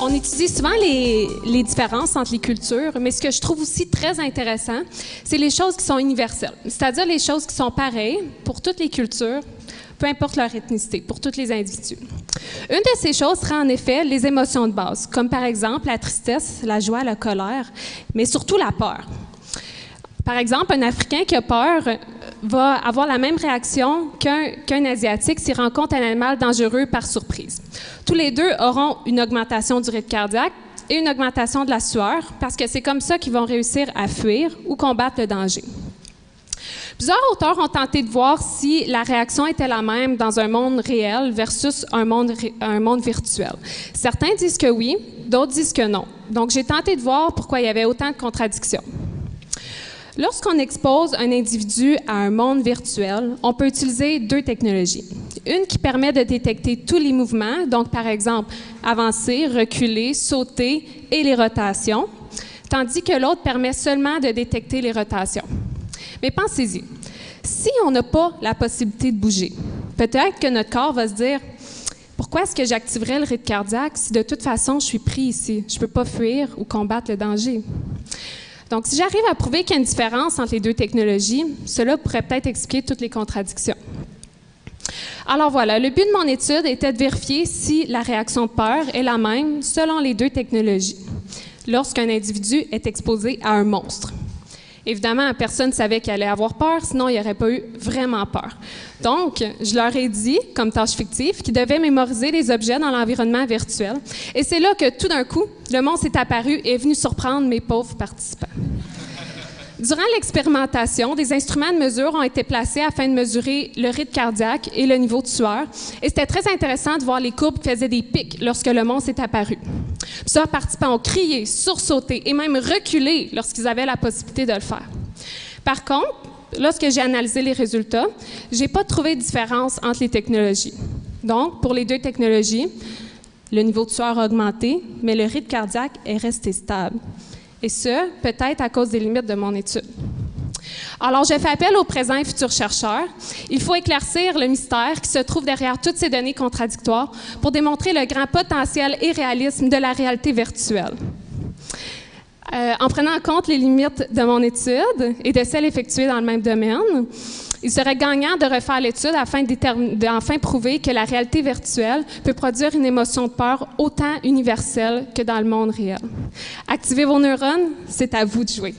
On étudie souvent les différences entre les cultures, mais ce que je trouve aussi très intéressant, c'est les choses qui sont universelles, c'est-à-dire les choses qui sont pareilles pour toutes les cultures, peu importe leur ethnicité, pour tous les individus. Une de ces choses serait en effet les émotions de base, comme par exemple la tristesse, la joie, la colère, mais surtout la peur. Par exemple, un Africain qui a peur va avoir la même réaction qu'un Asiatique s'il rencontre un animal dangereux par surprise. Tous les deux auront une augmentation du rythme cardiaque et une augmentation de la sueur, parce que c'est comme ça qu'ils vont réussir à fuir ou combattre le danger. Plusieurs auteurs ont tenté de voir si la réaction était la même dans un monde réel versus un monde virtuel. Certains disent que oui, d'autres disent que non. Donc, j'ai tenté de voir pourquoi il y avait autant de contradictions. Lorsqu'on expose un individu à un monde virtuel, on peut utiliser deux technologies. Une qui permet de détecter tous les mouvements, donc par exemple avancer, reculer, sauter et les rotations, tandis que l'autre permet seulement de détecter les rotations. Mais pensez-y, si on n'a pas la possibilité de bouger, peut-être que notre corps va se dire « Pourquoi est-ce que j'activerais le rythme cardiaque si de toute façon je suis pris ici? Je ne peux pas fuir ou combattre le danger. » Donc, si j'arrive à prouver qu'il y a une différence entre les deux technologies, cela pourrait peut-être expliquer toutes les contradictions. Alors voilà, le but de mon étude était de vérifier si la réaction de peur est la même selon les deux technologies, lorsqu'un individu est exposé à un monstre. Évidemment, personne ne savait qu'il allait avoir peur, sinon il n'y aurait pas eu vraiment peur. Donc, je leur ai dit, comme tâche fictive, qu'ils devaient mémoriser les objets dans l'environnement virtuel. Et c'est là que, tout d'un coup, le monstre est apparu et est venu surprendre mes pauvres participants. Durant l'expérimentation, des instruments de mesure ont été placés afin de mesurer le rythme cardiaque et le niveau de sueur. Et c'était très intéressant de voir les courbes qui faisaient des pics lorsque le monstre est apparu. Plusieurs participants ont crié, sursauté et même reculé lorsqu'ils avaient la possibilité de le faire. Par contre, lorsque j'ai analysé les résultats, je n'ai pas trouvé de différence entre les technologies. Donc, pour les deux technologies, le niveau de sueur a augmenté, mais le rythme cardiaque est resté stable. Et ce, peut-être à cause des limites de mon étude. Alors, je fais appel aux présents et futurs chercheurs. Il faut éclaircir le mystère qui se trouve derrière toutes ces données contradictoires pour démontrer le grand potentiel et réalisme de la réalité virtuelle. En prenant en compte les limites de mon étude et de celles effectuées dans le même domaine, il serait gagnant de refaire l'étude afin d'enfin prouver que la réalité virtuelle peut produire une émotion de peur autant universelle que dans le monde réel. Activez vos neurones, c'est à vous de jouer.